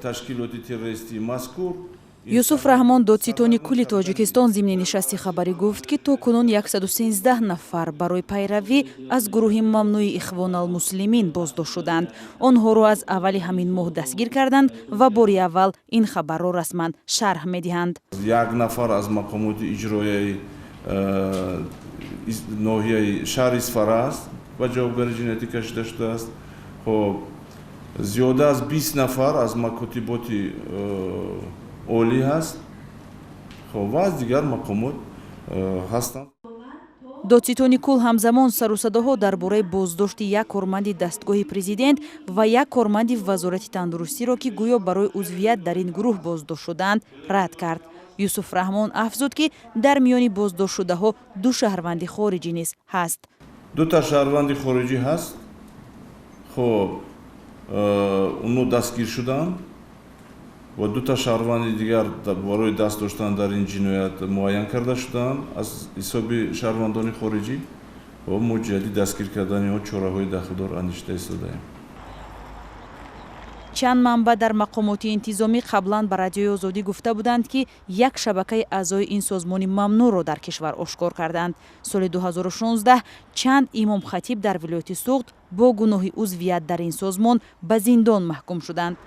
ташкилоти террористии мазкур юсуф раҳмон додситони кулли тоҷикистон зимни нишасти хабарӣ гуфт ки то кунун 113 нафар барои пайравӣ аз гурӯҳи мамнӯи ихвоналмуслимин боздошт шуданд. онҳоро аз аввали ҳамин моҳ дастгир карданд ва бори аввал ин хабарро расман шарҳ медиҳанд. як нафар аз мақомоти иҷроияи ноҳияи шаҳри Исфара аст ба ҷавобгарӣ ҷиноятӣ кашида шудааст. хоб зиёда аз 20 нафар аз макотиботи олӣ ҳаст ва аз дигар мақомот ҳастанд. додситони кул ҳамзамон сарусадоҳо дар бораи боздошти як корманди дастгоҳи президент ва як корманди вазорати тандурустиро ки гӯё барои узвият дар ин гурӯҳ боздошт шуданд рад кард. юсуф раҳмон афзуд ки дар миёни боздоштшудаҳо ду шаҳрванди хориҷӣ низ ҳаст. дута шаҳрванди хориҷӣ ҳаст. хоб онҳо дастгир шуданд ва дута шаҳрванди дигар барои даст доштан дар ин ҷиноят муайян карда шуданд аз ҳисоби шаҳрвандони хориҷӣ ва мо ҷиҳати дастгир кардани он чораҳои дахлдор андешида истодаем. чанд манбаъ дар мақомоти интизомӣ қаблан ба радиои озодӣ гуфта буданд ки як шабакаи аъзои ин созмони мамнӯъро дар кишвар ошкор карданд. соли 2016 чанд имом-хатиб дар вилояти суғд бо гуноҳи узвият дар ин созмон ба зиндон маҳкум шуданд.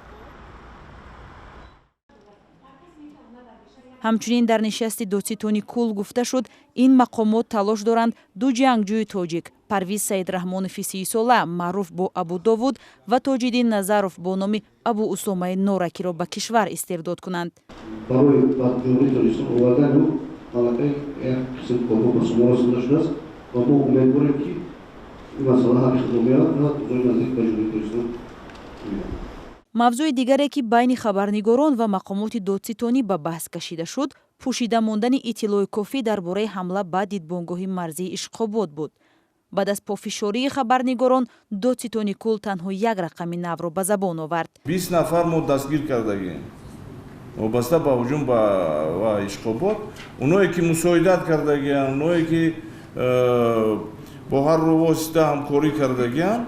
ҳамчунин дар нишасти додситони кул гуфта шуд ин мақомот талош доранд ду ҷангҷӯи тоҷик Парвиз Саидраҳмонови 30 сола маъруф бо Абу Довуд ва Тоҷиддин Назаров бо номи Абу Усомаи Норакиро ба кишвар истирдод кунанд. барои бадҷоҳии Тоҷикистон овардани аллакай як қисм корҳо ба шумо расонда шудааст ва мо умедворем ки ин масъала ҳам шуда меяд ва зои наздик ба ҷумҳурии Тоҷикистон меяд. мавзӯи дигаре ки байни хабарнигорон ва мақомоти додситонӣ ба баҳс кашида шуд пӯшида мондани иттилои кофӣ дар бораи ҳамла ба дидбонгоҳи марзии Ишқобод буд. баъд аз пошории хабарнигорон додситони кул танҳо як рақами навро ба забон овард. 20 нафар мо дастгир кардагем вобаста ба ҳуҷум ба Ишқобод. онҳое ки мусоидат кардагиан, онҳое ки бо ҳар восита ҳамкорӣ кардагиан,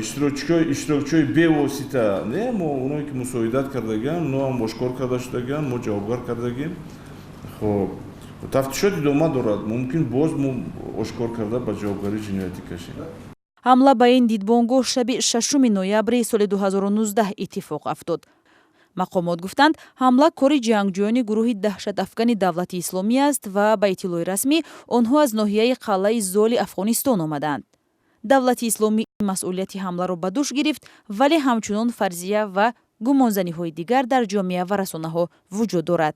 иштирокчиҳои бевосита не мо онҳое ки мусоидат кардагиан онҳо ҳам ошкор карда шудагиан, мо ҷавобгар кардагем. хоб тафтишот идома дорад, мумкин боз мо ошкор карда ба ҷавобгарӣ ҷиноятӣ кашем. ҳамла ба ин дидбонгоҳ шаби 6 ноябри соли 2019 иттифоқ афтод. мақомот гуфтанд ҳамла кори ҷангҷӯёни гурӯҳи даҳшатафкани давлати исломӣ аст ва ба иттилои расмӣ онҳо аз ноҳияи қалъаи Золи Афғонистон омаданд. давлати исломӣ масъулияти ҳамларо ба дӯш гирифт, вале ҳамчунон фарзия ва гумонзаниҳои дигар дар ҷомеа ва расонаҳо вуҷуд дорад.